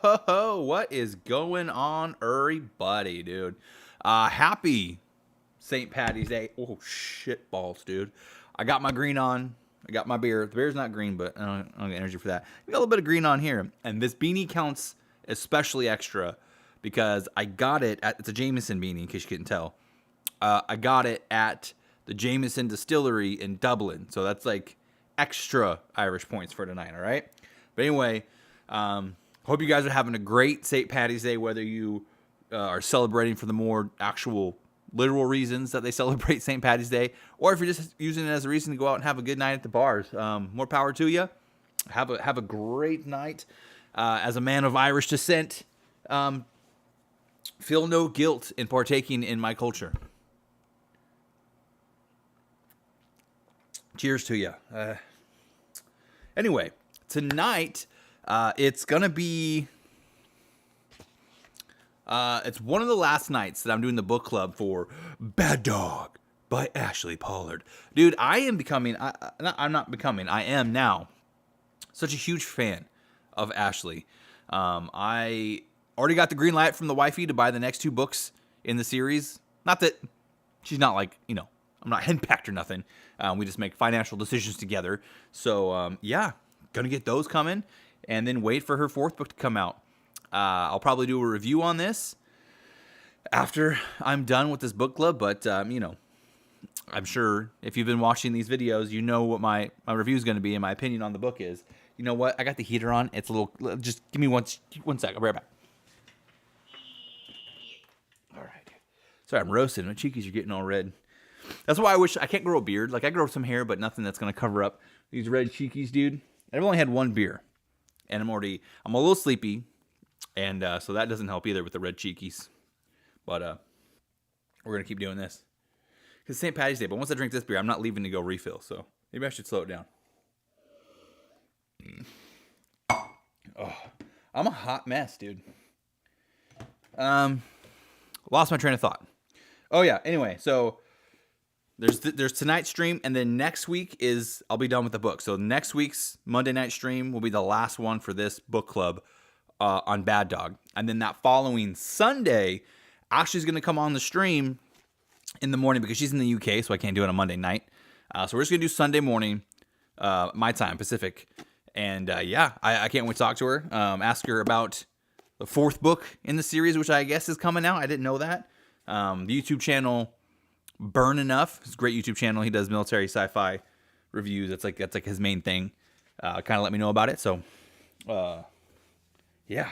What is going on, everybody, dude? Happy St. Patty's Day. Oh, shit balls, dude. I got my green on. I got my beer. The beer's not green, but I don't get energy for that. I got a little bit of green on here. And this beanie counts especially extra because I got it at, it's a Jameson beanie, in case you couldn't tell. I got it at the Jameson Distillery in Dublin. So that's like extra Irish points for tonight, all right? But anyway, hope you guys are having a great St. Patty's Day, whether you are celebrating for the more actual literal reasons that they celebrate St. Patty's Day, or if you're just using it as a reason to go out and have a good night at the bars. More power to you. Have a great night. As a man of Irish descent, feel no guilt in partaking in my culture. Cheers to you. Anyway, tonight it's gonna be it's one of the last nights that I'm doing the book club for Bad Dog by Ashley Pollard. Dude, I am becoming I am now such a huge fan of Ashley. I already got the green light from the wifey to buy the next two books in the series. Not that she's not like, I'm not henpecked or nothing. We just make financial decisions together. So, yeah, gonna get those coming and then wait for her fourth book to come out. I'll probably do a review on this after I'm done with this book club. But, I'm sure if you've been watching these videos, you know what my review is going to be and my opinion on the book is. You know what? I got the heater on. It's a little, just give me one sec. I'll be right back. All right. Sorry, I'm roasting. My cheekies are getting all red. That's why I wish I can't grow a beard. Like, I grow some hair, but nothing that's going to cover up these red cheekies, dude. I've only had one beer, and I'm a little sleepy, and so that doesn't help either with the red cheekies. But we're going to keep doing this. Because St. Patty's Day, but once I drink this beer, I'm not leaving to go refill, so maybe I should slow it down. Oh, I'm a hot mess, dude. Lost my train of thought. Oh, yeah, anyway, so there's tonight's stream, and then next week I'll be done with the book. So next week's Monday night stream will be the last one for this book club on Bad Dog. And then that following Sunday, Ashley's going to come on the stream in the morning because she's in the UK, so I can't do it on Monday night. So we're just going to do Sunday morning, my time, Pacific. And yeah, I can't wait to talk to her, ask her about the fourth book in the series, which I guess is coming out. I didn't know that. The YouTube channel Burn Enough. It's a great YouTube channel. He does military sci-fi reviews. That's like his main thing. Kind of let me know about it. So, yeah.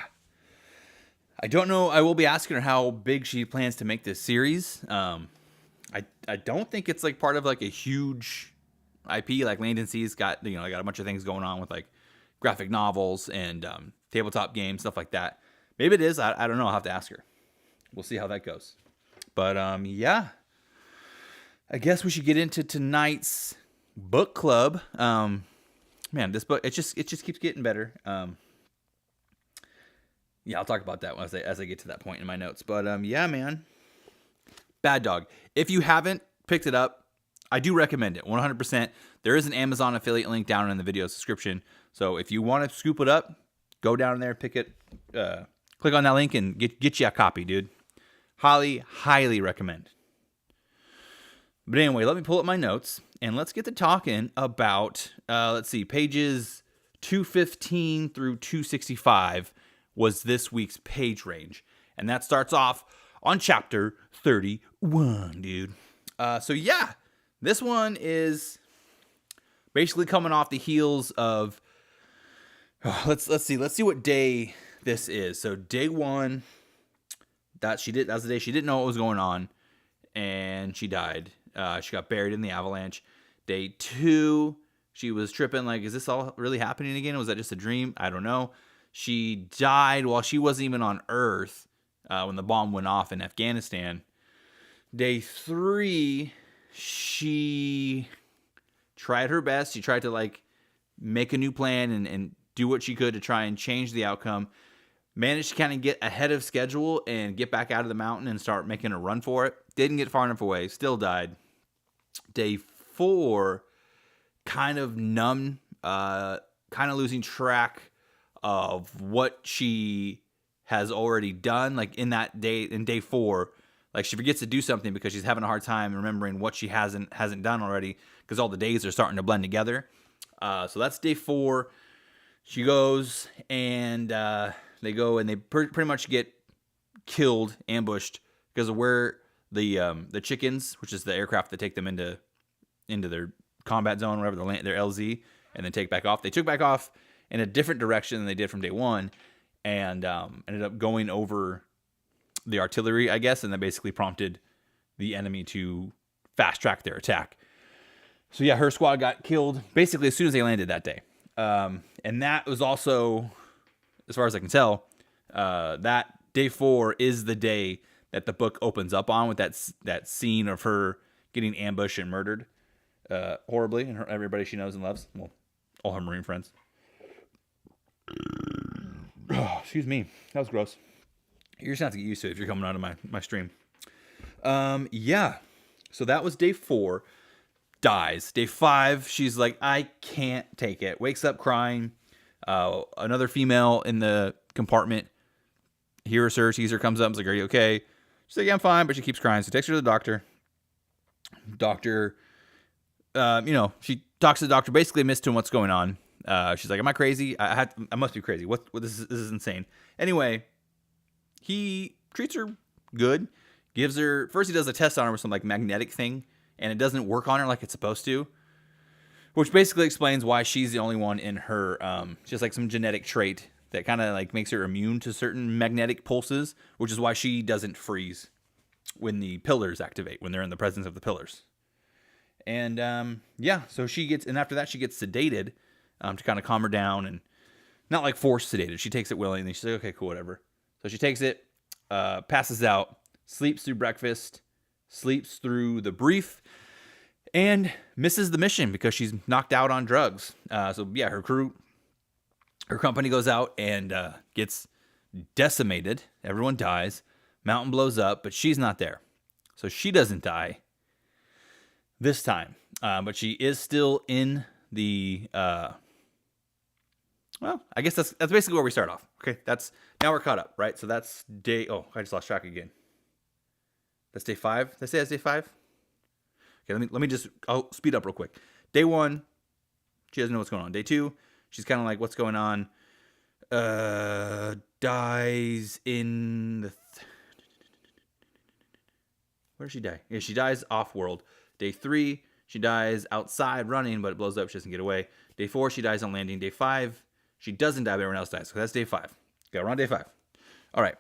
I don't know. I will be asking her how big she plans to make this series. I don't think it's like part of like a huge IP. Like Landon C's got, I got a bunch of things going on with like graphic novels and tabletop games, stuff like that. Maybe it is. I don't know. I'll have to ask her. We'll see how that goes. But yeah. I guess we should get into tonight's book club. Man, this book it just keeps getting better. Yeah, I'll talk about that as I get to that point in my notes. But yeah, man, Bad Dog. If you haven't picked it up, I do recommend it 100%. There is an Amazon affiliate link down in the video description. So if you want to scoop it up, go down there, pick it, click on that link, and get you a copy, dude. Highly recommend. But anyway, let me pull up my notes, and let's get to talking about, let's see, pages 215 through 265 was this week's page range. And that starts off on chapter 31, dude. So yeah, this one is basically coming off the heels of, let's see what day this is. So day one, that's the day she didn't know what was going on, and she died. She got buried in the avalanche. Day 2, she was tripping like, is this all really happening again? Was that just a dream? I don't know. She died while she wasn't even on Earth when the bomb went off in Afghanistan. Day 3, she tried her best. She tried to like make a new plan and do what she could to try and change the outcome. Managed to kind of get ahead of schedule and get back out of the mountain and start making a run for it. Didn't get far enough away. Still died. Day 4, kind of numb, kind of losing track of what she has already done. Like in day 4, like she forgets to do something because she's having a hard time remembering what she hasn't done already because all the days are starting to blend together. So that's day 4. She goes and they go and they pretty much get killed, ambushed because of where the chickens, which is the aircraft that take them into their combat zone, wherever their LZ, and then take back off. They took back off in a different direction than they did from day 1, and ended up going over the artillery, I guess, and that basically prompted the enemy to fast track their attack. So yeah, her squad got killed basically as soon as they landed that day. And that was also, as far as I can tell, that day 4 is the day that the book opens up on, with that scene of her getting ambushed and murdered horribly, and everybody she knows and loves. Well, all her Marine friends. Oh, excuse me. That was gross. You're just going to have to get used to it if you're coming out of my stream. Yeah. So that was day 4. Dies. Day 5, she's like, I can't take it. Wakes up crying. Another female in the compartment hears her, sees her, comes up, and is like, are you okay? She's like, yeah, I'm fine, but she keeps crying. So takes her to the doctor. Doctor, she talks to the doctor, basically admits to him what's going on. She's like, am I crazy? I must be crazy. What this is insane. Anyway, he treats her good. Gives her, first he does a test on her with some like magnetic thing, and it doesn't work on her like it's supposed to, which basically explains why she's the only one in her, just like some genetic trait that kind of like makes her immune to certain magnetic pulses, which is why she doesn't freeze when the pillars activate, when they're in the presence of the pillars. And yeah, so after that she gets sedated to kind of calm her down, and not like forced sedated. She takes it willingly. She's like, okay, cool, whatever. So she takes it, passes out, sleeps through breakfast, sleeps through the brief, and misses the mission because she's knocked out on drugs. So yeah, her company goes out and gets decimated. Everyone dies. Mountain blows up, but she's not there. So she doesn't die this time. But she is still in the... well, I guess that's basically where we start off. Okay, now we're caught up, right? So that's day... Oh, I just lost track again. That's day 5. Did I say that's day 5? Okay, let me just... I'll speed up real quick. Day 1, she doesn't know what's going on. Day 2, she's kind of like, what's going on? Dies in the... Where does she die? Yeah, she dies off-world. Day 3, she dies outside running, but it blows up. She doesn't get away. Day 4, she dies on landing. Day 5, she doesn't die, but everyone else dies. So that's day 5. Okay, we're on day 5. All right.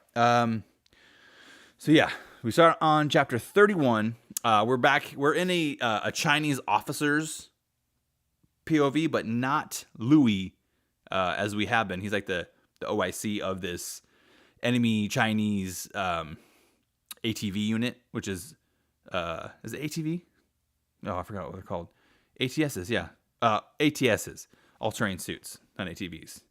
So yeah, we start on chapter 31. We're back. We're in a Chinese officer's POV, but not Louis, as we have been. He's like the OIC of this enemy Chinese ATV unit, which is it ATV? Oh, I forgot what they're called. ATSs, yeah. ATSs, all-terrain suits, not ATVs.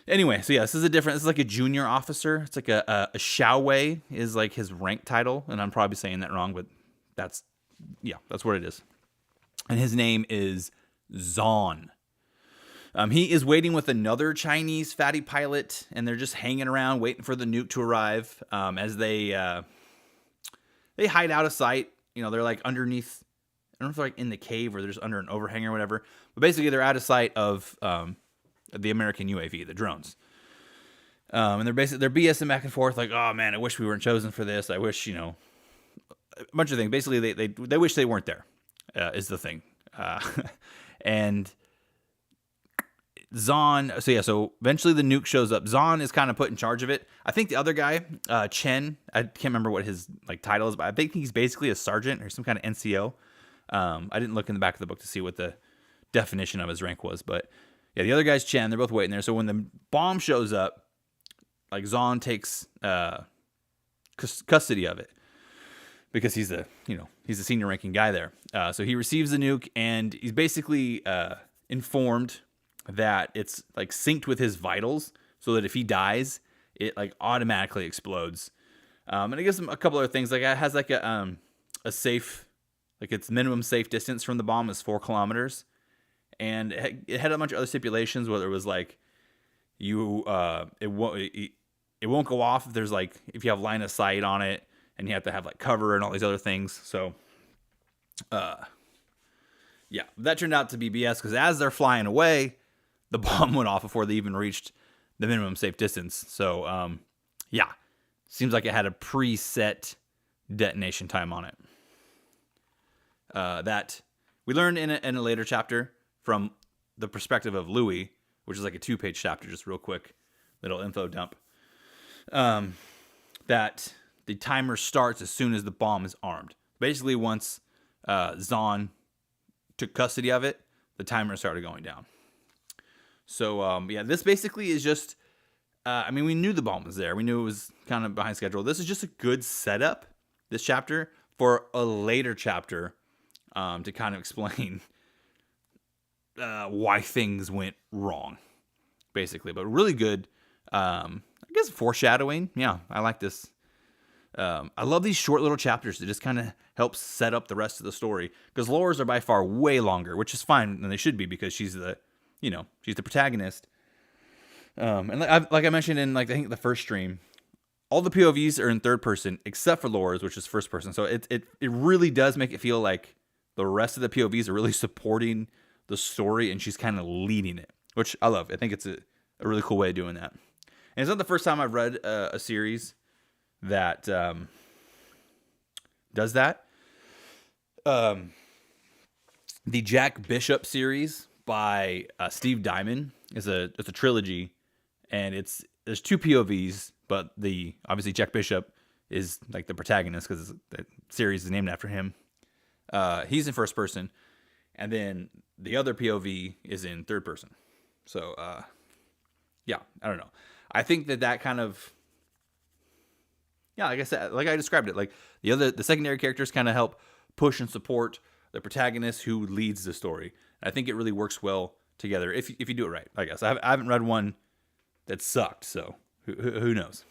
Anyway, so yeah, this is like a junior officer. It's like a Xiaowei is like his rank title, and I'm probably saying that wrong, but that's what it is. And his name is Zon. He is waiting with another Chinese fatty pilot, and they're just hanging around waiting for the nuke to arrive. As they hide out of sight. You know, they're like underneath. I don't know if they're like in the cave or they're just under an overhang or whatever. But basically, they're out of sight of the American UAV, the drones. And they're BSing back and forth like, oh man, I wish we weren't chosen for this. I wish, a bunch of things. Basically, they wish they weren't there, is the thing. And Zon, so eventually the nuke shows up. Zon is kind of put in charge of it. I think the other guy, Chen, I can't remember what his like title is, but I think he's basically a sergeant or some kind of NCO. I didn't look in the back of the book to see what the definition of his rank was, but yeah, the other guy's Chen. They're both waiting there. So when the bomb shows up, like Zon takes custody of it because he's the senior ranking guy there. So he receives the nuke and he's basically informed that it's like synced with his vitals, so that if he dies, it like automatically explodes. And it gives him a couple other things. Like it has like a safe, like its minimum safe distance from the bomb is 4 kilometers. And it had a bunch of other stipulations, whether it was like it won't go off if there's like if you have line of sight on it, and you have to have like cover and all these other things. So yeah, that turned out to be BS because as they're flying away, the bomb went off before they even reached the minimum safe distance. So yeah, seems like it had a preset detonation time on it. That we learned in a later chapter from the perspective of Louis, which is like a 2-page chapter, just real quick, little info dump, that the timer starts as soon as the bomb is armed. Basically, once Zahn took custody of it, the timer started going down. So, yeah, this basically is just, we knew the bomb was there. We knew it was kind of behind schedule. This is just a good setup, this chapter, for a later chapter to kind of explain why things went wrong, basically. But really good, I guess, foreshadowing. Yeah, I like this. I love these short little chapters that just kind of help set up the rest of the story. Because Laura's are by far way longer, which is fine, and they should be because she's the protagonist. And like I mentioned in I think the first stream, all the POVs are in third person except for Laura's, which is first person. So it really does make it feel like the rest of the POVs are really supporting the story, and she's kind of leading it, which I love. I think it's a really cool way of doing that. And it's not the first time I've read a series that does that. The Jack Bishop series by Steve Diamond is a trilogy, and there's 2 POVs, but obviously Jack Bishop is like the protagonist because the series is named after him. He's in first person, and then the other POV is in third person. So yeah, I don't know. I think that kind of, yeah, like I said, like I described it, like the secondary characters kind of help push and support the protagonist who leads the story. I think it really works well together if you do it right. I guess I haven't read one that sucked, so who knows.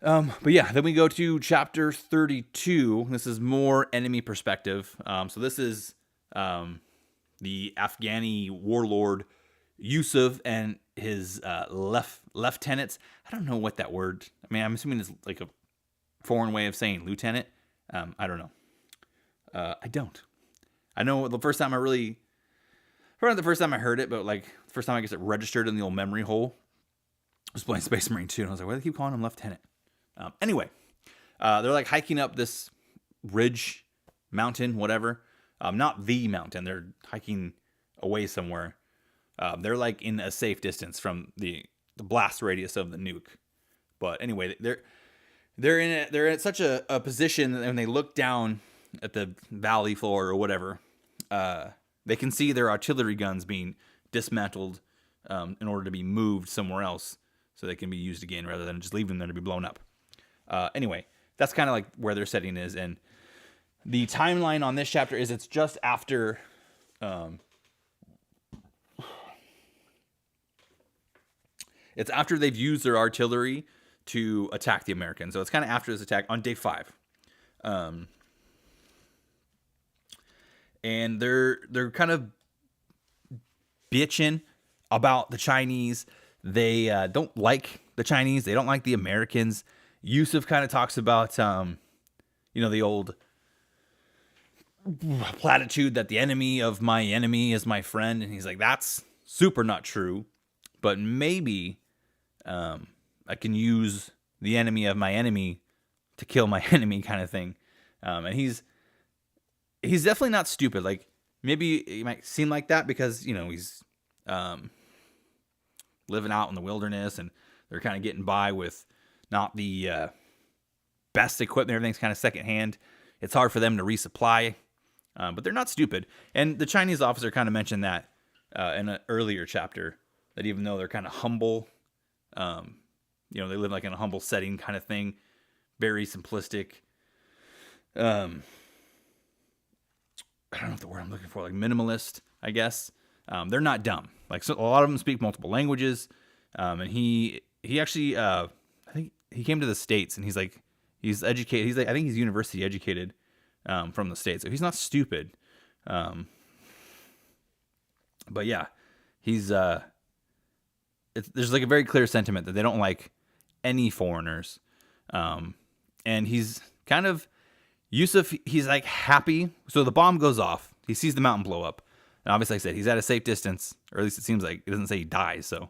But yeah, then we go to chapter 32. This is more enemy perspective. So this is the Afghani warlord Yusuf and his lieutenants. I don't know what that word. I'm assuming it's like a foreign way of saying lieutenant. I don't know. I don't. I know the first time probably not the first time I heard it, but like the first time I guess it registered in the old memory hole, I was playing Space Marine 2, and I was like, why do they keep calling him lieutenant? Anyway, they're like hiking up this ridge, mountain, whatever. Not the mountain. They're hiking away somewhere. They're like in a safe distance from the blast radius of the nuke. But anyway, they're at such a position that when they look down at the valley floor or whatever, they can see their artillery guns being dismantled in order to be moved somewhere else so they can be used again rather than just leaving them there to be blown up. Anyway, that's kind of like where their setting is. And the timeline on this chapter is it's just after it's after they've used their artillery to attack the Americans. So it's kind of after this attack on day 5. And they're kind of bitching about the Chinese. They don't like the Chinese. They don't like the Americans. Yusuf kind of talks about, the old platitude that the enemy of my enemy is my friend. And he's like, that's super not true. But maybe I can use the enemy of my enemy to kill my enemy kind of thing. And he's definitely not stupid. Like, maybe he might seem like that because, he's living out in the wilderness and they're kind of getting by with not the best equipment. Everything's kind of secondhand. It's hard for them to resupply, but they're not stupid. And the Chinese officer kind of mentioned that in an earlier chapter, that even though they're kind of humble, they live like in a humble setting kind of thing, very simplistic. I don't know what the word I'm looking for, like minimalist, I guess. They're not dumb. Like, so a lot of them speak multiple languages. And he actually, I think he came to the States, and he's educated. I think he's university educated from the States. So he's not stupid. But yeah, he's there's like a very clear sentiment that they don't like any foreigners. And he's kind of, Yusuf, he's like happy. So the bomb goes off. He sees the mountain blow up. And obviously, like I said, he's at a safe distance, or at least it seems like it doesn't say he dies. So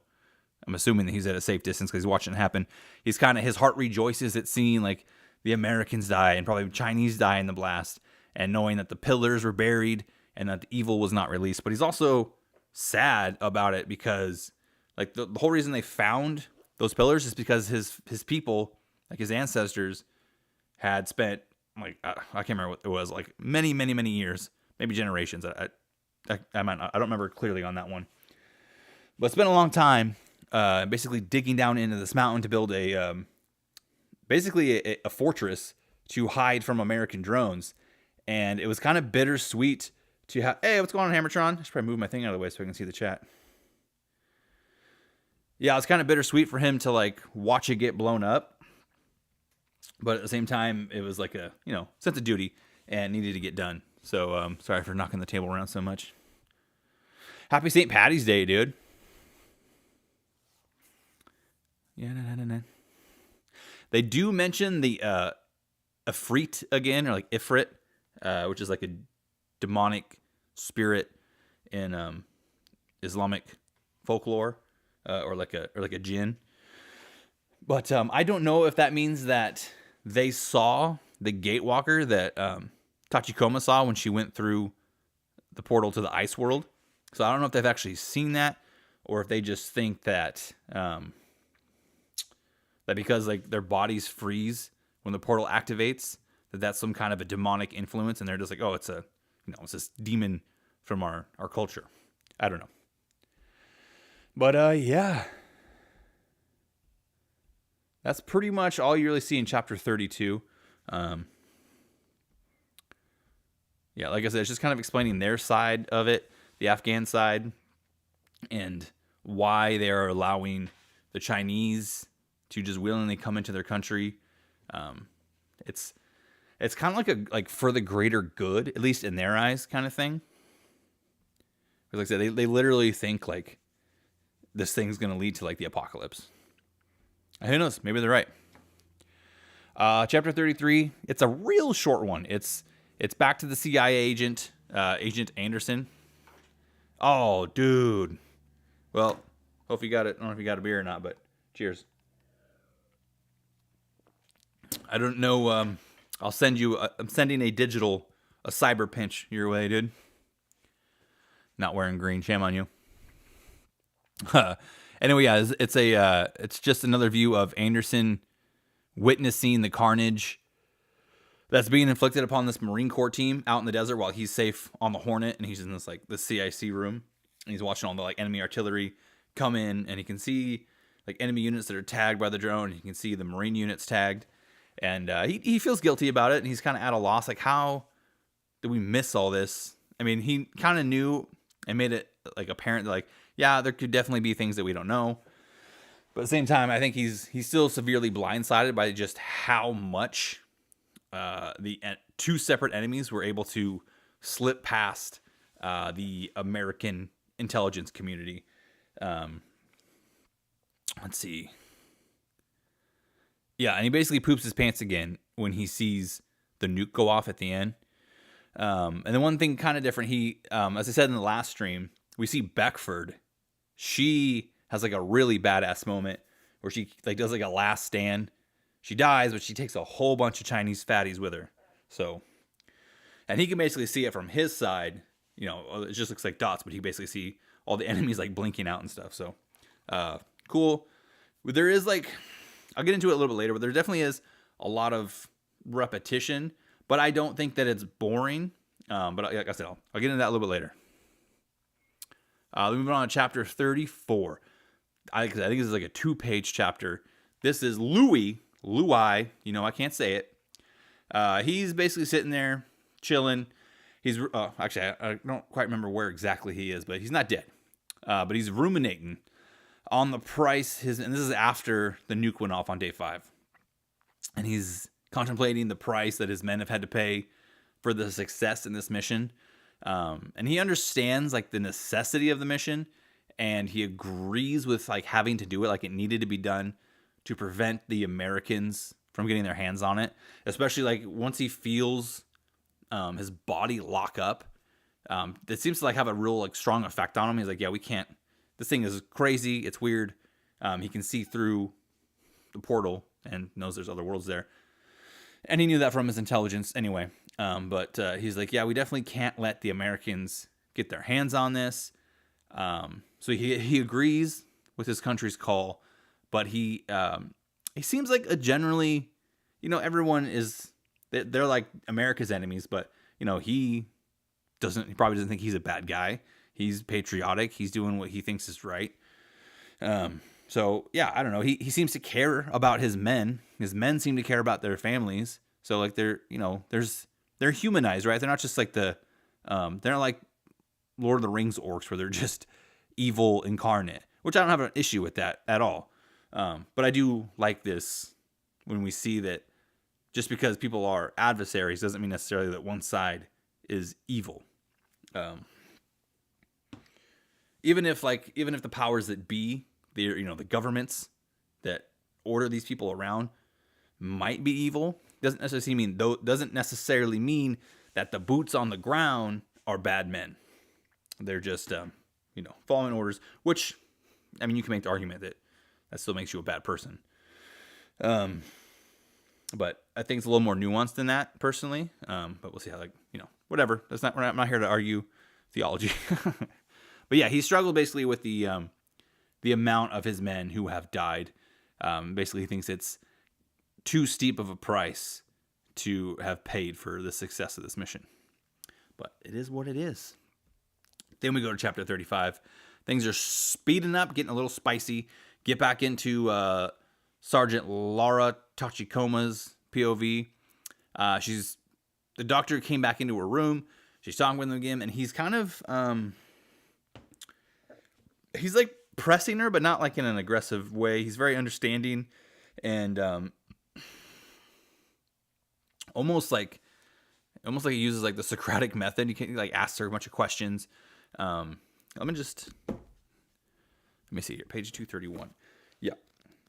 I'm assuming that he's at a safe distance because he's watching it happen. He's kind of, his heart rejoices at seeing like the Americans die and probably Chinese die in the blast, and knowing that the pillars were buried and that the evil was not released. But he's also sad about it because like the whole reason they found those pillars is because his people, like his ancestors, had spent like I can't remember what it was, like many years, maybe generations. I don't remember clearly on that one, but it's been a long time. Basically digging down into this mountain to build a fortress to hide from American drones, and it was kind of bittersweet to have. Hey, what's going on, Hammertron? I should probably move my thing out of the way so I can see the chat. Yeah, it's kind of bittersweet for him to like watch it get blown up, but at the same time, it was like a sense of duty and needed to get done. So sorry for knocking the table around so much. Happy St. Patty's Day, dude. Yeah, no. They do mention the Ifrit again, or like Ifrit, which is like a demonic spirit in Islamic folklore, or like a jinn. But I don't know if that means that they saw the Gatewalker that Tachikoma saw when she went through the portal to the ice world. So I don't know if they've actually seen that, or if they just think that that because like their bodies freeze when the portal activates, that's some kind of a demonic influence, and they're just like, oh, it's it's this demon from our culture. I don't know. But yeah. That's pretty much all you really see in chapter 32. Yeah, like I said, it's just kind of explaining their side of it, the Afghan side, and why they are allowing the Chinese to just willingly come into their country. It's kind of like for the greater good, at least in their eyes, kind of thing. Because like I said, they literally think like this thing's going to lead to like the apocalypse. And who knows? Maybe they're right. Chapter 33. It's a real short one. It's back to the CIA agent, Agent Anderson. Oh, dude. Well, hope you got it. I don't know if you got a beer or not, but cheers. I don't know. I'll send you. I'm sending a cyber pinch your way, dude. Not wearing green. Shame on you. Anyway, yeah, it's just another view of Anderson witnessing the carnage that's being inflicted upon this Marine Corps team out in the desert while he's safe on the Hornet, and he's in this like the CIC room, and he's watching all the like enemy artillery come in, and he can see like enemy units that are tagged by the drone, and he can see the Marine units tagged, and he feels guilty about it, and he's kind of at a loss, like how did we miss all this? I mean, he kind of knew and made it like apparent that, like, yeah, there could definitely be things that we don't know. But at the same time, I think he's still severely blindsided by just how much the two separate enemies were able to slip past the American intelligence community. Let's see. Yeah, and he basically poops his pants again when he sees the nuke go off at the end. And then one thing kind of different, he, as I said in the last stream, we see Beckford. She has like a really badass moment where she like does like a last stand. She dies, but she takes a whole bunch of Chinese fatties with her. So, and he can basically see it from his side. It just looks like dots, but he basically see all the enemies like blinking out and stuff. So, cool. There is like, I'll get into it a little bit later, but there definitely is a lot of repetition, but I don't think that it's boring. But like I said, I'll get into that a little bit later. Moving on to chapter 34. I think this is like a 2-page chapter. This is Louis. I can't say it. He's basically sitting there, chilling. He's actually, I don't quite remember where exactly he is, but he's not dead. But he's ruminating on the price. And this is after the nuke went off on day 5. And he's contemplating the price that his men have had to pay for the success in this mission. And he understands like the necessity of the mission, and he agrees with like having to do it, like it needed to be done to prevent the Americans from getting their hands on it, especially like once he feels his body lock up. It seems to like have a real like strong effect on him. He's like, yeah, we can't. This thing is crazy. It's weird. He can see through the portal and knows there's other worlds there. And he knew that from his intelligence anyway. But he's like, yeah, we definitely can't let the Americans get their hands on this. So he agrees with his country's call, but he seems like a generally, everyone is, they're like America's enemies, but he probably doesn't think he's a bad guy. He's patriotic. He's doing what he thinks is right. So yeah, I don't know. He seems to care about his men. His men seem to care about their families. So like they're humanized, right? They're not just like they're not like Lord of the Rings orcs where they're just evil incarnate, which I don't have an issue with that at all. But I do like this when we see that just because people are adversaries doesn't mean necessarily that one side is evil. Even if the powers that be, the governments that order these people around might be evil, doesn't necessarily mean that the boots on the ground are bad men. They're just following orders, which you can make the argument that still makes you a bad person. But I think it's a little more nuanced than that personally. But we'll see how whatever. I'm not here to argue theology. But yeah, he struggled basically with the amount of his men who have died. Basically, he thinks it's too steep of a price to have paid for the success of this mission. But it is what it is. Then we go to chapter 35. Things are speeding up, getting a little spicy. Get back into Sergeant Laura Tachikoma's POV. The doctor came back into her room. She's talking with him again, and he's kind of he's like pressing her, but not like in an aggressive way. He's very understanding and almost like he uses like the Socratic method. You can like ask her a bunch of questions. Let me see here, page 231. Yeah.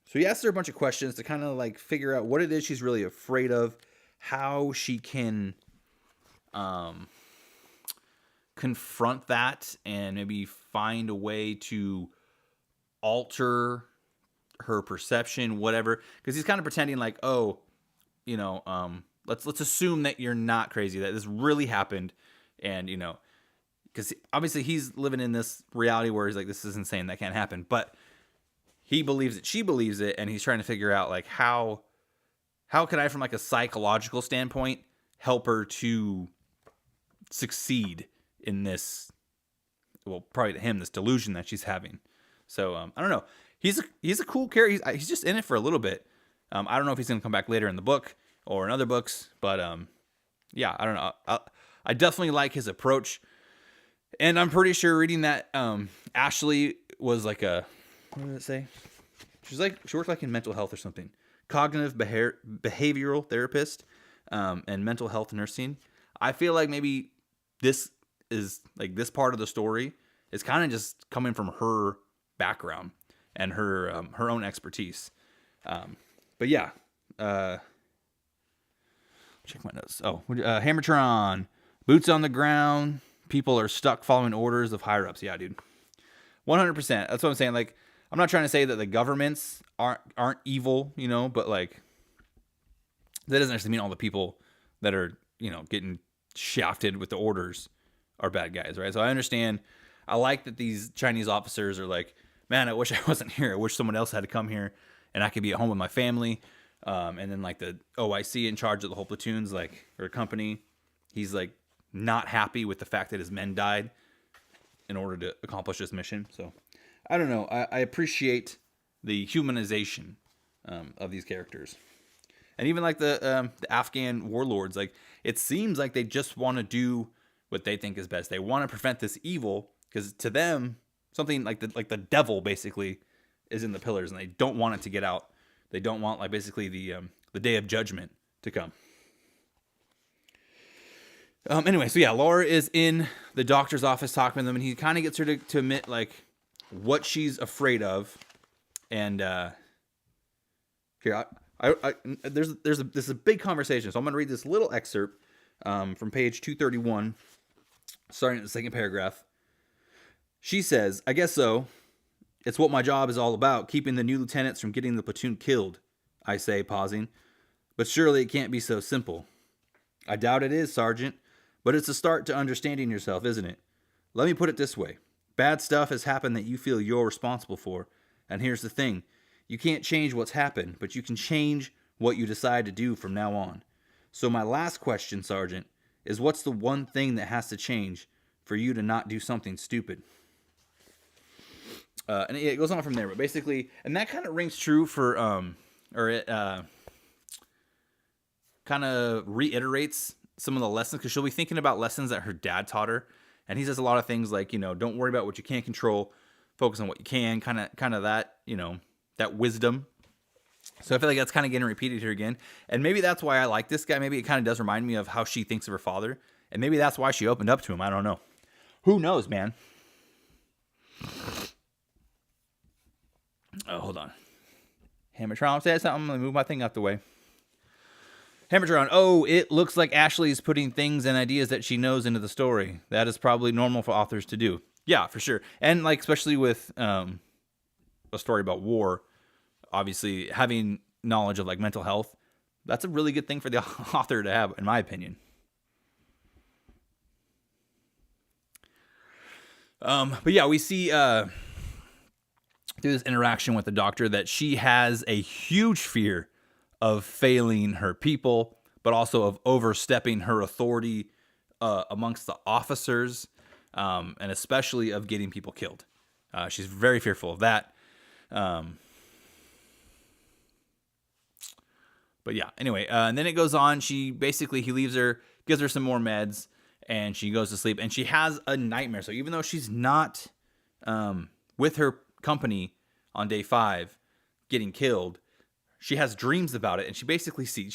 So he asks her a bunch of questions to kind of like figure out what it is she's really afraid of, how she can confront that and maybe find a way to alter her perception, whatever. Because he's kind of pretending like, let's assume that you're not crazy, that this really happened, and because obviously he's living in this reality where he's like, this is insane, that can't happen, but he believes it, she believes it, and he's trying to figure out like how can I, from like a psychological standpoint, help her to succeed in this, well, probably to him, this delusion that she's having. So I don't know. He's a cool character. He's just in it for a little bit. I don't know if he's gonna come back later in the book or in other books, but yeah, I don't know. I definitely like his approach, and I'm pretty sure reading that Ashley was like what did it say? She worked like in mental health or something, cognitive behavioral therapist, and mental health nursing. I feel like maybe this is like this part of the story is kind of just coming from her background and her own expertise. But yeah, check my notes. Hammertron, boots on the ground. People are stuck following orders of higher ups. Yeah, dude, 100%. That's what I'm saying. Like, I'm not trying to say that the governments aren't evil, but like that doesn't actually mean all the people that are getting shafted with the orders are bad guys, right? So I understand. I like that these Chinese officers are like, man, I wish I wasn't here. I wish someone else had to come here and I could be at home with my family. And then like the OIC in charge of the whole platoon's like, or company, he's like not happy with the fact that his men died in order to accomplish this mission. So I don't know. I appreciate the humanization of these characters. And even like the Afghan warlords, like it seems like they just want to do what they think is best. They want to prevent this evil because to them, something like the devil basically is in the pillars, and they don't want it to get out. They don't want like basically the day of judgment to come. Anyway, so yeah, Laura is in the doctor's office talking with him, and he kind of gets her to admit like what she's afraid of. And here, this is a big conversation, so I'm going to read this little excerpt from page 231, starting at the second paragraph. She says, "I guess so. It's what my job is all about, keeping the new lieutenants from getting the platoon killed," I say, pausing. "But surely it can't be so simple." "I doubt it is, Sergeant, but it's a start to understanding yourself, isn't it? Let me put it this way. Bad stuff has happened that you feel you're responsible for. And here's the thing. You can't change what's happened, but you can change what you decide to do from now on. So my last question, Sergeant, is what's the one thing that has to change for you to not do something stupid?" And it goes on from there, but basically, and that kind of rings true for, it kind of reiterates some of the lessons, because she'll be thinking about lessons that her dad taught her, and he says a lot of things like, don't worry about what you can't control, focus on what you can, kind of that, that wisdom. So I feel like that's kind of getting repeated here again, and maybe that's why I like this guy. Maybe it kind of does remind me of how she thinks of her father, and maybe that's why she opened up to him. I don't know. Who knows, man? Oh, hold on. Hammertron said something. Let me move my thing out the way. Hammertron, "Oh, it looks like Ashley's putting things and ideas that she knows into the story. That is probably normal for authors to do." Yeah, for sure. And like, especially with a story about war, obviously having knowledge of like mental health, that's a really good thing for the author to have, in my opinion. But yeah, we see through this interaction with the doctor that she has a huge fear of failing her people, but also of overstepping her authority amongst the officers, and especially of getting people killed. She's very fearful of that. But yeah, anyway, and then it goes on. He leaves her, gives her some more meds, and she goes to sleep, and she has a nightmare. So even though she's not with her company on day 5 getting killed, she has dreams about it, and she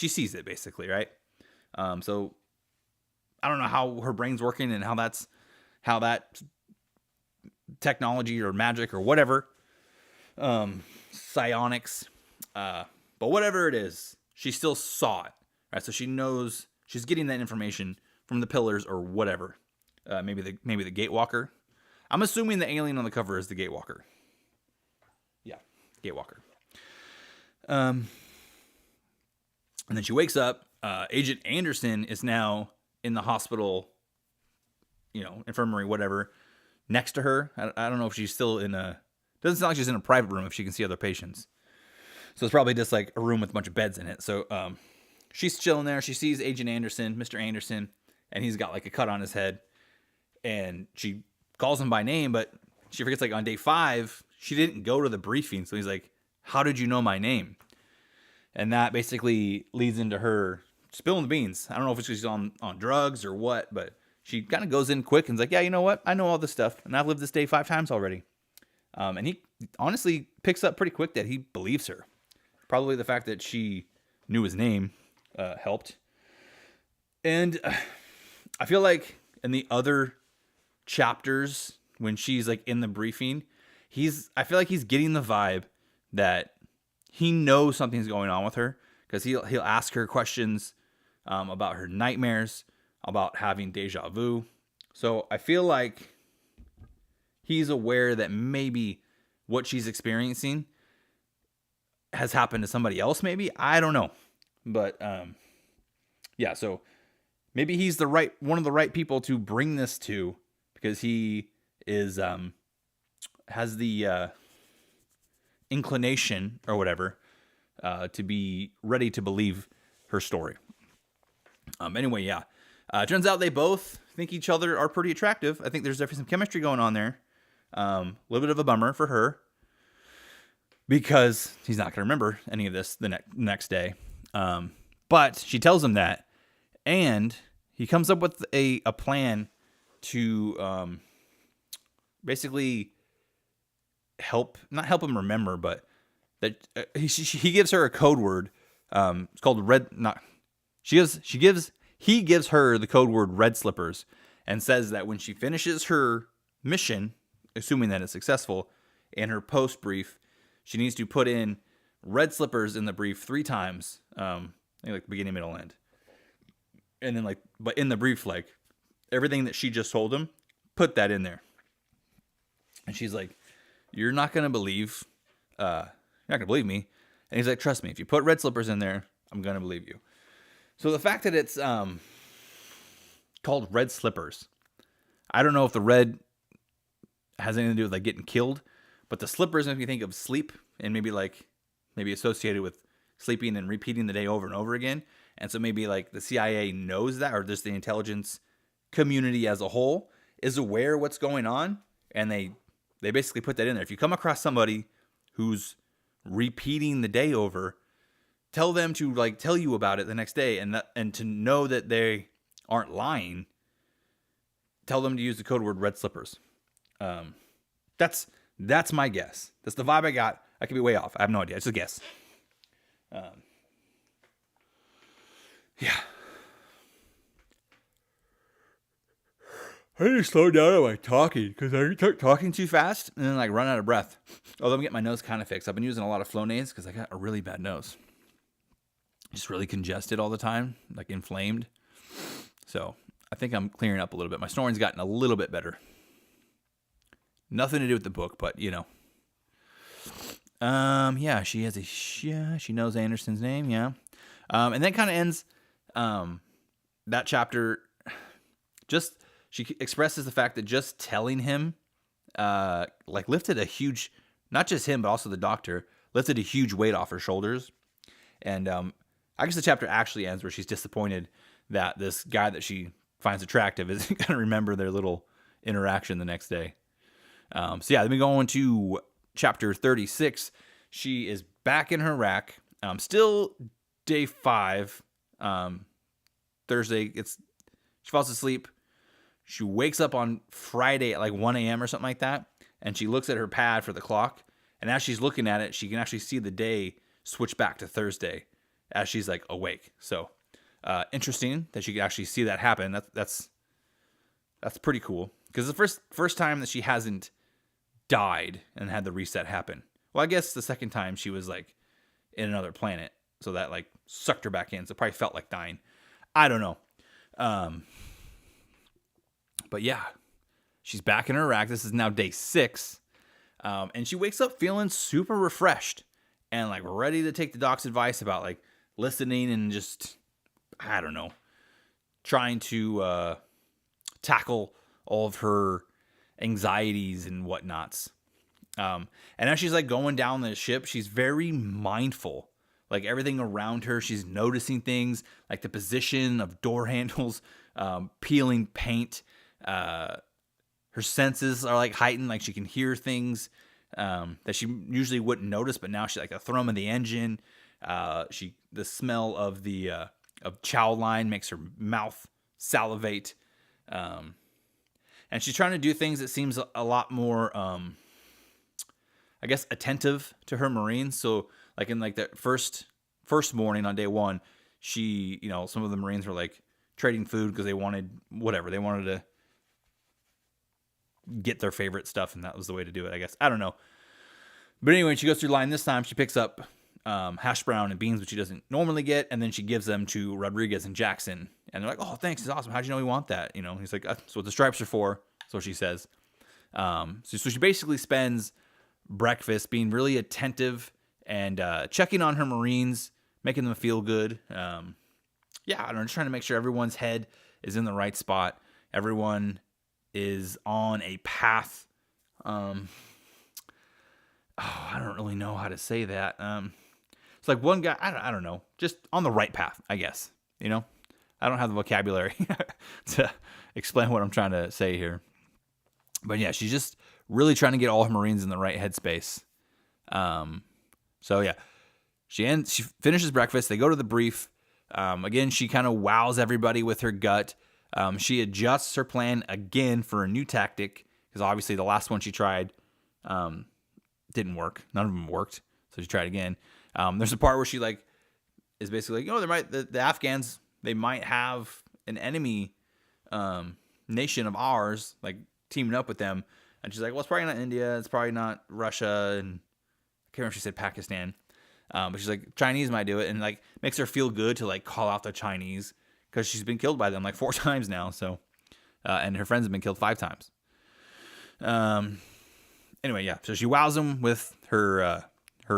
sees it basically, right? So I don't know how her brain's working and how that technology or magic or whatever, psionics, but whatever it is, she still saw it, right? So she knows she's getting that information from the pillars or whatever. Maybe the Gatewalker. I'm assuming the alien on the cover is the Gatewalker. Yeah, Gatewalker. And then she wakes up. Agent Anderson is now in the hospital, infirmary, whatever, next to her. I don't know if she's still doesn't sound like she's in a private room if she can see other patients. So it's probably just like a room with a bunch of beds in it. So she's chilling there. She sees Agent Anderson, Mr. Anderson, and he's got like a cut on his head. And she calls him by name, but she forgets, like, on day 5, she didn't go to the briefing. So he's like, "How did you know my name?" And that basically leads into her spilling the beans. I don't know if it's she's on drugs or what, but she kind of goes in quick and is like, "Yeah, you know what? I know all this stuff, and I've lived this day 5 times already." And he honestly picks up pretty quick that he believes her. Probably the fact that she knew his name helped. And I feel like in the other chapters, when she's like in the briefing, I feel like he's getting the vibe that he knows something's going on with her, because he'll ask her questions about her nightmares, about having deja vu. So I feel like he's aware that maybe what she's experiencing has happened to somebody else. Maybe, I don't know, but yeah. So maybe he's one of the right people to bring this to, because he is has the inclination or whatever to be ready to believe her story. Anyway, yeah. Turns out they both think each other are pretty attractive. I think there's definitely some chemistry going on there. A little bit of a bummer for her, because he's not going to remember any of this the next day. But she tells him that, and he comes up with a plan to basically not help him remember, but that he gives her a code word. It's called red. He gives her the code word red slippers, and says that when she finishes her mission, assuming that it's successful, in her post brief, she needs to put in red slippers in the brief 3 times. I think like beginning, middle, end. And then but in the brief, everything that she just told him, put that in there. And she's like, you're not going to believe, me. And he's like, trust me, if you put red slippers in there, I'm going to believe you. So the fact that it's called red slippers, I don't know if the red has anything to do with getting killed, but the slippers make me think of sleep and maybe associated with sleeping and repeating the day over and over again. And so maybe the CIA knows that, or just the intelligence community as a whole is aware of what's going on, and they basically put that in there. If you come across somebody who's repeating the day over, tell them to tell you about it the next day, and to know that they aren't lying, tell them to use the code word red slippers. That's my guess. That's the vibe I got. I could be way off. I have no idea. It's a guess. Yeah. I need to slow down on my talking because I start talking too fast and then run out of breath. Although I'm getting my nose kind of fixed. I've been using a lot of Flonase because I got a really bad nose. Just really congested all the time, inflamed. So I think I'm clearing up a little bit. My snoring's gotten a little bit better. Nothing to do with the book, but yeah, she has she knows Anderson's name, yeah. And then kind of ends that chapter. She expresses the fact that just telling him, lifted a huge, not just him, but also the doctor, lifted a huge weight off her shoulders. And I guess the chapter actually ends where she's disappointed that this guy that she finds attractive isn't going to remember their little interaction the next day. So yeah, then we go on to chapter 36. She is back in her rack. Still day 5. Thursday. She falls asleep. She wakes up on Friday at 1 a.m. or something like that, and she looks at her pad for the clock. And as she's looking at it, she can actually see the day switch back to Thursday as she's awake. So interesting that she could actually see that happen. That's pretty cool, because the first time that she hasn't died and had the reset happen. Well, I guess the second time she was in another planet, so that sucked her back in. So it probably felt like dying. I don't know. But yeah, she's back in her rack. This is now day 6. And she wakes up feeling super refreshed and ready to take the doc's advice about listening and just, I don't know, trying to tackle all of her anxieties and whatnots. And as she's going down the ship, she's very mindful. Everything around her, she's noticing things the position of door handles, peeling paint. Her senses are heightened, she can hear things that she usually wouldn't notice, but now she the thrum of the engine. The smell of the of chow line makes her mouth salivate. And she's trying to do things that seems a lot more, I guess, attentive to her Marines. So in the first morning on day 1, she, some of the Marines were trading food because they wanted whatever. They wanted to get their favorite stuff, and that was the way to do it, I guess. I don't know. But anyway, she goes through line this time. She picks up hash brown and beans, which she doesn't normally get, and then she gives them to Rodriguez and Jackson. And they're like, oh, thanks, it's awesome. How'd you know we want that? He's like, that's what the stripes are for. That's what she says. So she basically spends breakfast being really attentive and checking on her Marines, making them feel good. Yeah, I don't know, just trying to make sure everyone's head is in the right spot. Everyone is on a path. I don't really know how to say that. It's one guy, I don't know, just on the right path, I guess. I don't have the vocabulary to explain what I'm trying to say here. But yeah, she's just really trying to get all her Marines in the right headspace. So yeah, she finishes breakfast. They go to the brief. Again, she kind of wows everybody with her gut. She adjusts her plan again for a new tactic, because obviously the last one she tried didn't work. None of them worked, so she tried again. There's a part where she is basically the Afghans, they might have an enemy nation of ours teaming up with them. And she's like, well, it's probably not India. It's probably not Russia. And I can't remember if she said Pakistan. But she's like, Chinese might do it. And like makes her feel good to like call out the Chinese because she's been killed by them like 4 times now. So, and her friends have been killed 5 times. Anyway, yeah. So she wows them with her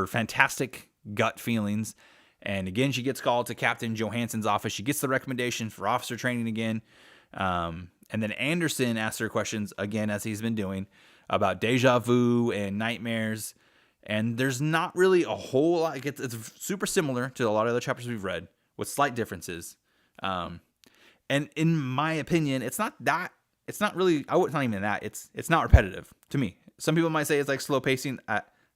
fantastic gut feelings. And again, she gets called to Captain Johansson's office. She gets the recommendation for officer training again. And then Anderson asks her questions again, as he's been doing, about deja vu and nightmares. And there's not really a whole lot. Like it's super similar to a lot of other chapters we've read with slight differences. And in my opinion, it's not really, it's not even that. It's not repetitive to me. Some people might say it's like slow pacing.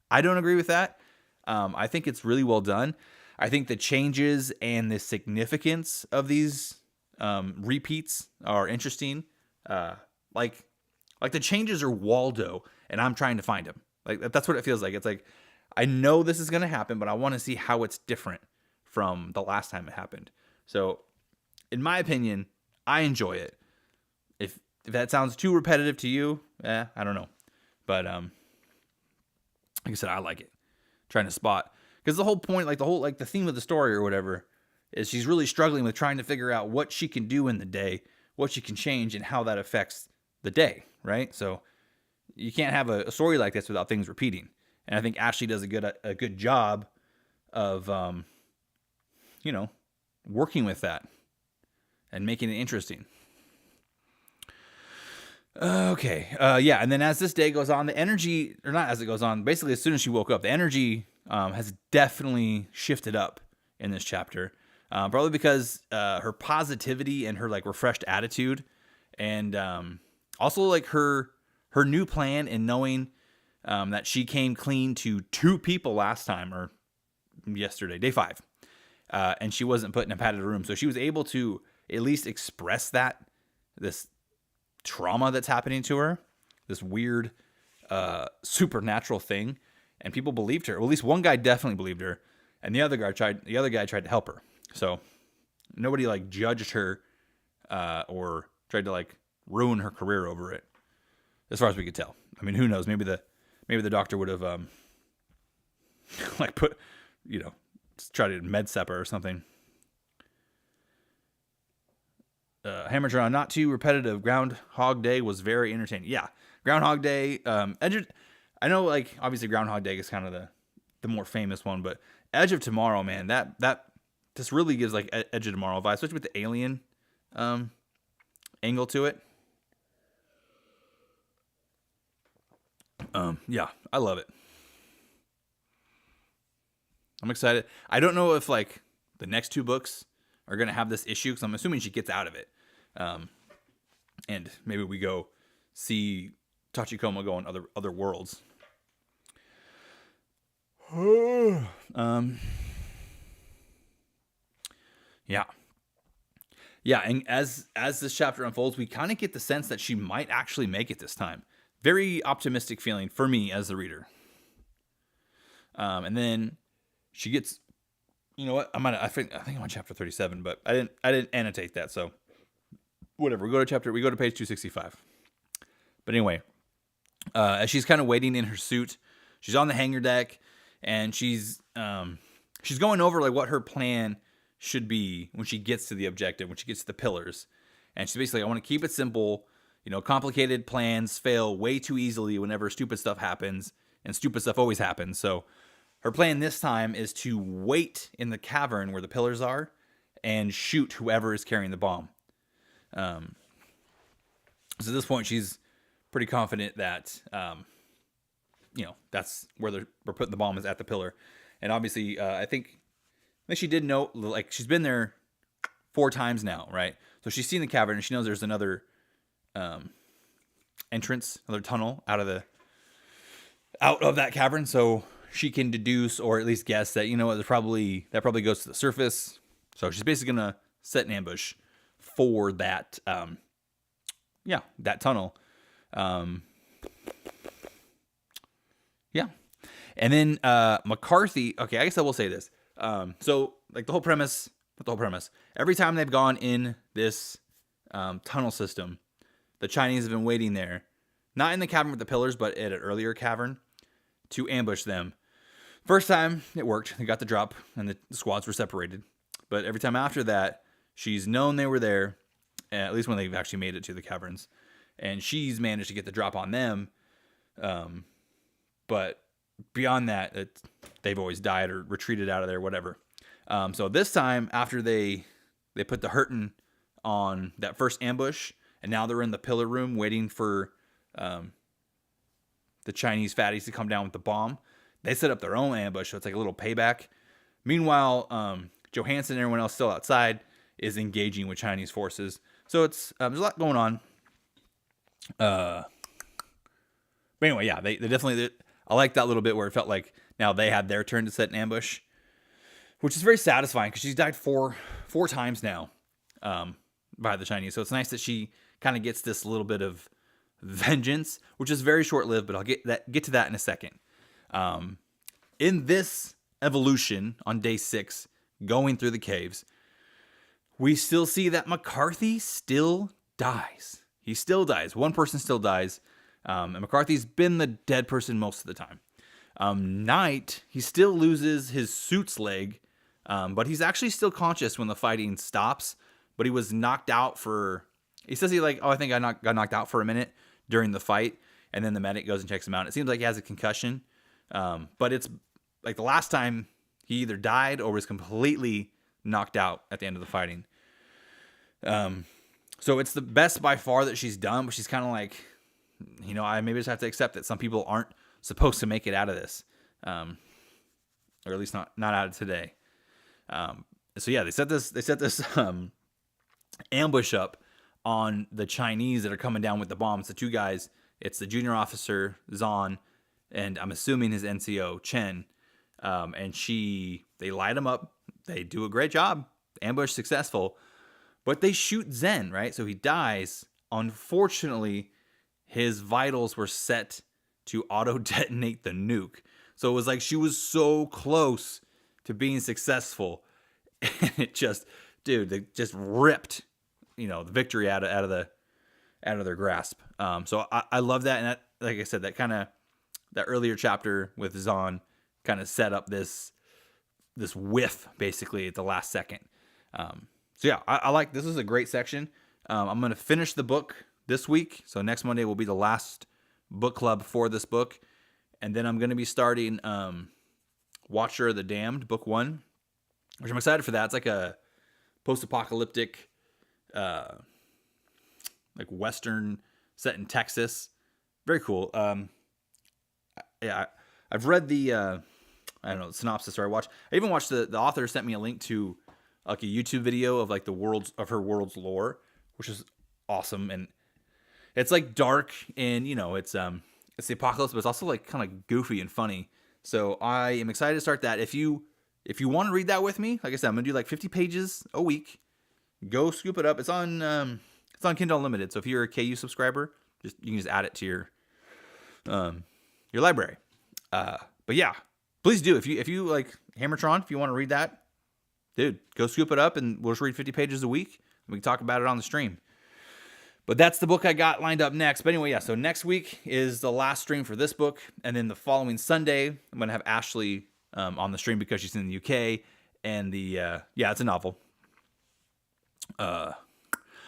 I don't agree with that. I think it's really well done. I think the changes and the significance of these repeats are interesting. Like the changes are Waldo, and I'm trying to find him. Like that's what it feels like. It's like I know this is gonna happen, but I want to see how it's different from the last time it happened. So, in my opinion, I enjoy it. If that sounds too repetitive to you, I don't know. But like I said, I like it. Trying to spot. Because the whole point, the theme of the story or whatever, is she's really struggling with trying to figure out what she can do in the day, what she can change, and how that affects the day, right? So you can't have a story like this without things repeating. And I think Ashley does a good job of, working with that and making it interesting. Okay. And then as this day goes on, the energy, or not as it goes on, basically as soon as she woke up, the energy has definitely shifted up in this chapter. Probably because her positivity and her like refreshed attitude, and also like her new plan and knowing that she came clean to 2 people last time or yesterday, day 5, and she wasn't put in a padded room, so she was able to at least express this trauma that's happening to her, this weird supernatural thing, and people believed her. Well, at least one guy definitely believed her, and the other guy tried to help her. So nobody like judged her or tried to like ruin her career over it, as far as we could tell. I mean, who knows? Maybe the doctor would have like put, try to med sep her or something. Hammertron, not too repetitive. Groundhog Day was very entertaining. Yeah, Groundhog Day. I know, like, obviously Groundhog Day is kind of the more famous one, but Edge of Tomorrow, man, that just really gives like Edge of Tomorrow vibes, especially with the alien angle to it. Yeah, I love it. I'm excited. I don't know if like the next 2 books are going to have this issue, because I'm assuming she gets out of it. And maybe we go see Tachikoma go on other worlds. Yeah, and as this chapter unfolds, we kind of get the sense that she might actually make it this time. Very optimistic feeling for me as the reader. And then she gets, you know what? I think I'm on chapter 37, but I didn't annotate that, so whatever. We go to page 265. But anyway, as she's kind of waiting in her suit, she's on the hangar deck, and she's going over like what her plan should be when she gets to the objective, when she gets to the pillars. And she's basically, I want to keep it simple. Complicated plans fail way too easily whenever stupid stuff happens, and stupid stuff always happens. So her plan this time is to wait in the cavern where the pillars are and shoot whoever is carrying the bomb. So at this point, she's pretty confident that, that's where we're putting the bomb, is at the pillar. And obviously, I think she did know, like, she's been there 4 times now, right? So she's seen the cavern, and she knows there's another entrance, another tunnel out of that cavern. So she can deduce, or at least guess, that that probably goes to the surface. So she's basically gonna set an ambush for that that tunnel. And then McCarthy, okay, I guess I will say this. So like not the whole premise, every time they've gone in this tunnel system, the Chinese have been waiting there not in the cavern with the pillars, but at an earlier cavern to ambush them. First time it worked. They got the drop and the squads were separated. But every time after that, she's known they were there, at least when they've actually made it to the caverns. And she's managed to get the drop on them. But beyond that, they've always died or retreated out of there, whatever. So this time, after they put the hurtin on that first ambush, and now they're in the pillar room waiting for the Chinese fatties to come down with the bomb. They set up their own ambush, so it's like a little payback. Meanwhile, Johansson and everyone else still outside is engaging with Chinese forces. So it's there's a lot going on. But anyway, yeah, they definitely. I like that little bit where it felt like now they had their turn to set an ambush, which is very satisfying because she's died four times now by the Chinese. So it's nice that she kind of gets this little bit of vengeance, which is very short-lived. But I'll get to that in a second. In this evolution on day 6, going through the caves, we still see that McCarthy still dies. He still dies. One person still dies. And McCarthy's been the dead person most of the time. Knight, he still loses his suit's leg, but he's actually still conscious when the fighting stops. But he was knocked out he says I think I got knocked out for a minute during the fight. And then the medic goes and checks him out. It seems like he has a concussion. But it's like the last time he either died or was completely knocked out at the end of the fighting. So it's the best by far that she's done, but she's kind of like, I maybe just have to accept that some people aren't supposed to make it out of this, or at least not out of today. So yeah, they set this ambush up on the Chinese that are coming down with the bombs. The two guys, it's the junior officer Zahn, and I'm assuming his NCO Chen, and they light him up. They do a great job. Ambush successful, but they shoot Zen, right? So he dies. Unfortunately, his vitals were set to auto-detonate the nuke. So it was like she was so close to being successful. And it just, they just ripped, the victory out of their grasp. So I love that. And that, like I said, that earlier chapter with Zahn kind of set up this whiff basically at the last second. So yeah, I like, this is a great section. I'm going to finish the book this week. So next Monday will be the last book club for this book. And then I'm going to be starting Watcher of the Damned, book 1, which I'm excited for that. It's like a post-apocalyptic, like Western set in Texas. Very cool. Yeah, I've read the, synopsis, or I even watched the author sent me a link to like a YouTube video of like her world's lore, which is awesome. And it's like dark and, it's the apocalypse, but it's also like kind of goofy and funny. So I am excited to start that. If you want to read that with me, like I said, I'm going to do like 50 pages a week. Go scoop it up. It's on Kindle Unlimited. So if you're a KU subscriber, you can just add it to your library. But yeah, please do. If you like Hammertron, if you want to read that, dude, go scoop it up and we'll just read 50 pages a week. We can talk about it on the stream. But that's the book I got lined up next. But anyway, yeah, so next week is the last stream for this book. And then the following Sunday, I'm going to have Ashley on the stream because she's in the UK. And it's a novel. I'll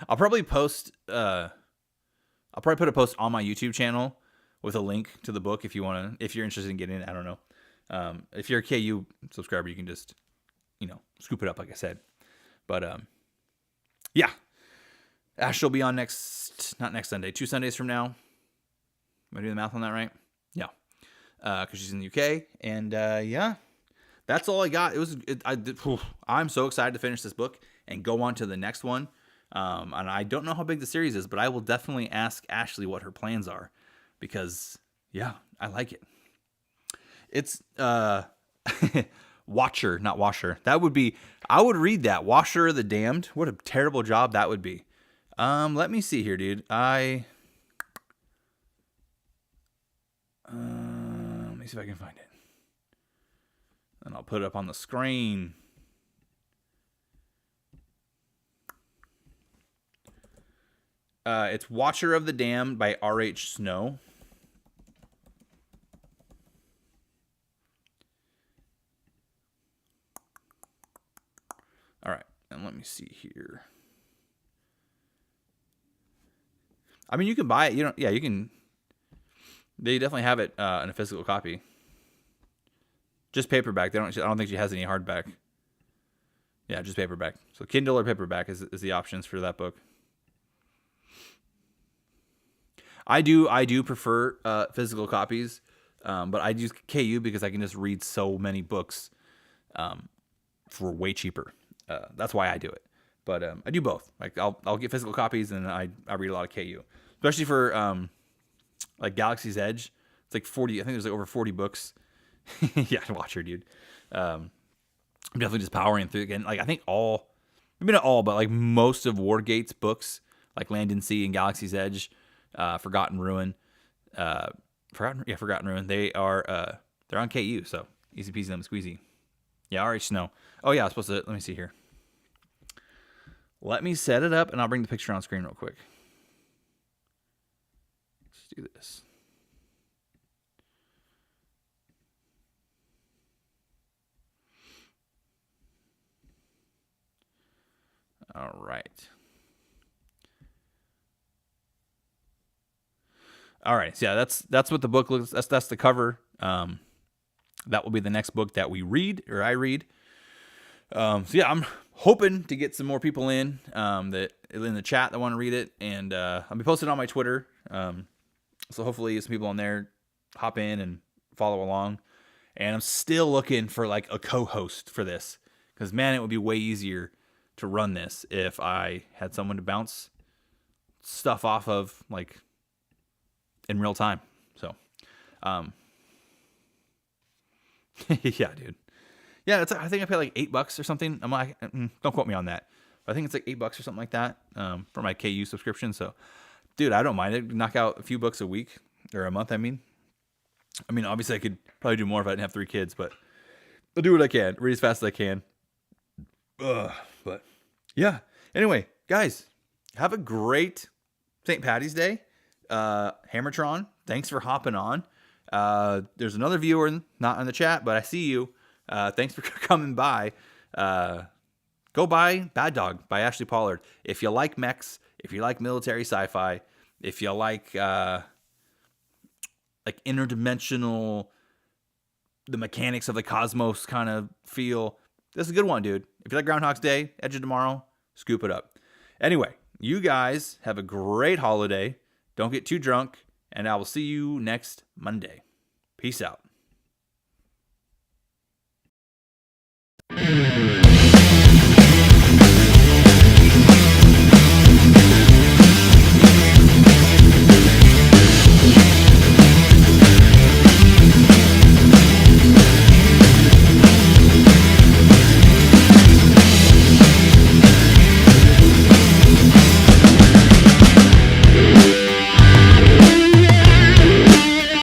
probably put a post on my YouTube channel with a link to the book if you're interested in getting it. I don't know. If you're a KU subscriber, you can just, scoop it up, like I said. But, yeah. Ash will be on not next Sunday, 2 Sundays from now. Am I doing the math on that right? Yeah. Because she's in the UK. And, yeah, that's all I got. I'm so excited to finish this book and go on to the next one. And I don't know how big the series is, but I will definitely ask Ashley what her plans are. Because, yeah, I like it. It's, Watcher, not Washer. I would read that. Washer of the Damned. What a terrible job that would be. Let me see here, dude. Let me see if I can find it. And I'll put it up on the screen. It's Watcher of the Dam by R.H. Snow. All right, and let me see here. I mean, you can buy it. You can. They definitely have it in a physical copy. Just paperback. I don't think she has any hardback. Yeah, just paperback. So Kindle or paperback is the options for that book. I do prefer physical copies, but I use KU because I can just read so many books for way cheaper. That's why I do it. But I do both. Like I'll get physical copies and I read a lot of KU, especially for like Galaxy's Edge. It's like 40. I think there's like over 40 books. Yeah, watch her, dude. I'm definitely just powering through again. Like I think maybe not all, but like most of Wargate's books, like Land and Sea and Galaxy's Edge, Forgotten Ruin, Forgotten Ruin. They're on KU, so easy peasy lemon squeezy. Yeah, R.H. Snow. Oh yeah, I was supposed to. Let me see here. Let me set it up, and I'll bring the picture on screen real quick. Let's do this. All right. All right. So yeah, that's what the book looks. That's the cover. That will be the next book that we read or I read. So yeah, I'm hoping to get some more people in that in the chat that want to read it, and I'll be posting on my Twitter. So hopefully some people on there hop in and follow along. And I'm still looking for like a co-host for this, because man, it would be way easier to run this if I had someone to bounce stuff off of like in real time. So, yeah, dude. Yeah, I think I paid like $8 or something. I'm like, don't quote me on that. But I think it's like $8 or something like that for my KU subscription. So, dude, I don't mind it. Knock out a few books a week or a month. I mean, obviously I could probably do more if I didn't have 3 kids, but I'll do what I can, read as fast as I can. But yeah. Anyway, guys, have a great St. Patty's Day. Hammertron, thanks for hopping on. There's another viewer not in the chat, but I see you. Thanks for coming by. Go buy Bad Dog by Ashley Pollard. If you like mechs, if you like military sci-fi, if you like interdimensional, the mechanics of the cosmos kind of feel, this is a good one, dude. If you like Groundhog's Day, Edge of Tomorrow, scoop it up. Anyway, you guys have a great holiday. Don't get too drunk, and I will see you next Monday. Peace out.